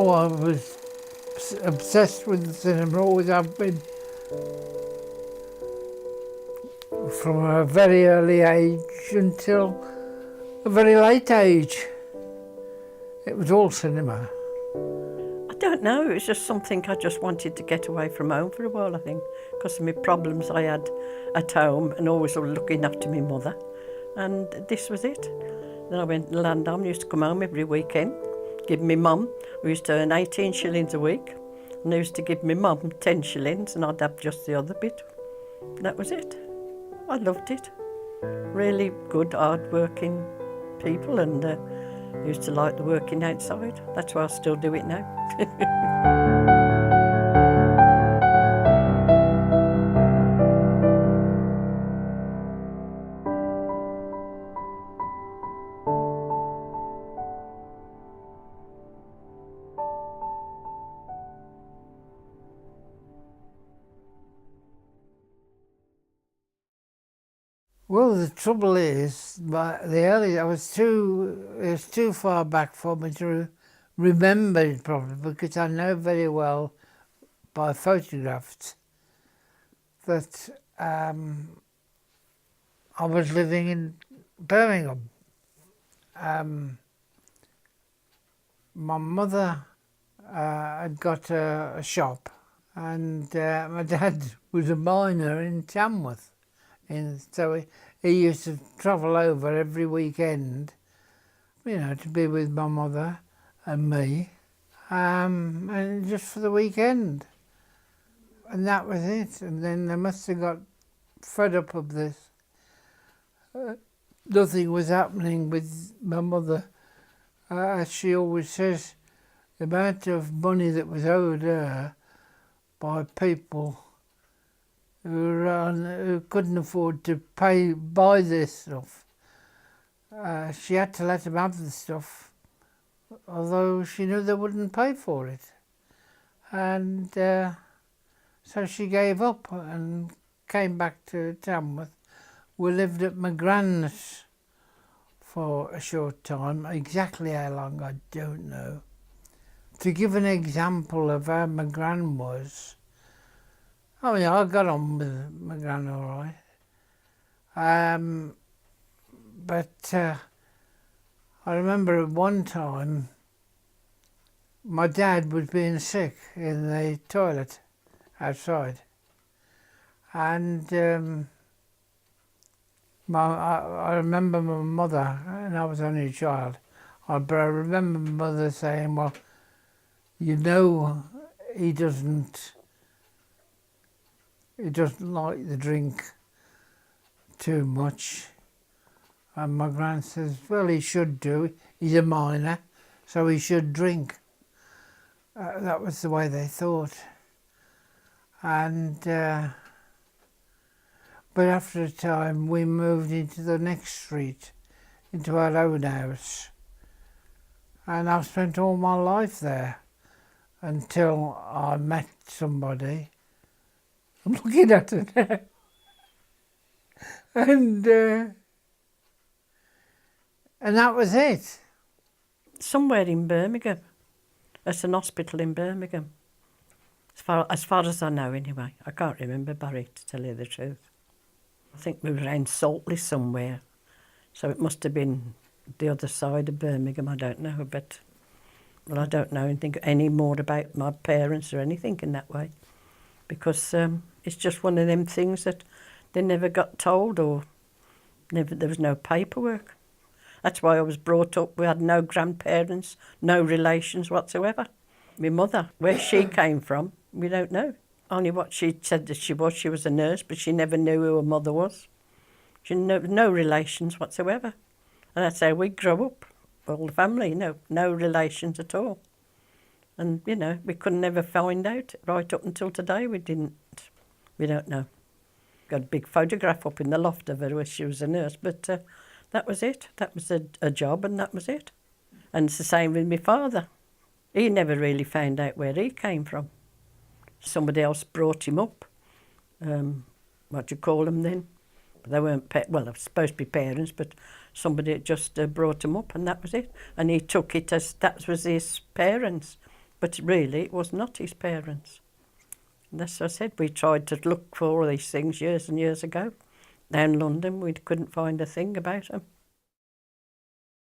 Oh, I was obsessed with the cinema, always have been. From a very early age until a very late age. It was all cinema. I don't know, it was just something I just wanted to get away from home for a while, I think, because of my problems I had at home and always looking after my mother. And this was it. Then I went to land home, used to come home every weekend, give me mum, we used to earn 18 shillings a week, and I used to give me mum 10 shillings and I'd have just the other bit. That was it. I loved it. Really good, hard-working people, and I used to like the working outside. That's why I still do it now. Well, the trouble is, I was too far back for me to remember it properly, because I know very well by photographs that I was living in Birmingham. My mother had got a shop, and my dad was a miner in Tamworth. And so he used to travel over every weekend, to be with my mother and me, and just for the weekend. And that was it. And then they must have got fed up of this. Nothing was happening with my mother. As she always says, the amount of money that was owed her by people who couldn't afford to buy this stuff. She had to let them have the stuff, although she knew they wouldn't pay for it. And so she gave up and came back to Tamworth. We lived at my grand's for a short time. Exactly how long, I don't know. To give an example of how my gran was, I got on with my gran all right. But I remember at one time my dad was being sick in the toilet outside. And I remember my mother, and I was only a child, but I remember my mother saying, well, he doesn't like the drink too much. And my gran says, well, he should do. He's a miner, so he should drink. That was the way they thought. And but after a time, we moved into the next street, into our own house. And I've spent all my life there until I met somebody. I'm looking at it now. And that was it. Somewhere in Birmingham. It's an hospital in Birmingham. As far as I know anyway. I can't remember, Barry, to tell you the truth. I think we were around Saltley somewhere. So it must have been the other side of Birmingham, I don't know. But I don't know anything any more about my parents or anything in that way. Because it's just one of them things that they never got told, or there was no paperwork. That's why I was brought up. We had no grandparents, no relations whatsoever. My mother, where she came from, we don't know. Only what she said that she was a nurse, but she never knew who her mother was. She had no relations whatsoever. And that's how we grew up, all the family, no relations at all. And, we couldn't ever find out. Right up until today, we don't know. Got a big photograph up in the loft of her where she was a nurse, but that was it. That was a job, and that was it. And it's the same with my father. He never really found out where he came from. Somebody else brought him up. What do you call them then? They weren't, they were supposed to be parents, but somebody just brought him up, and that was it. And he took it as that was his parents. But really, it was not his parents. And as I said, we tried to look for all these things years and years ago. Down in London, we couldn't find a thing about them.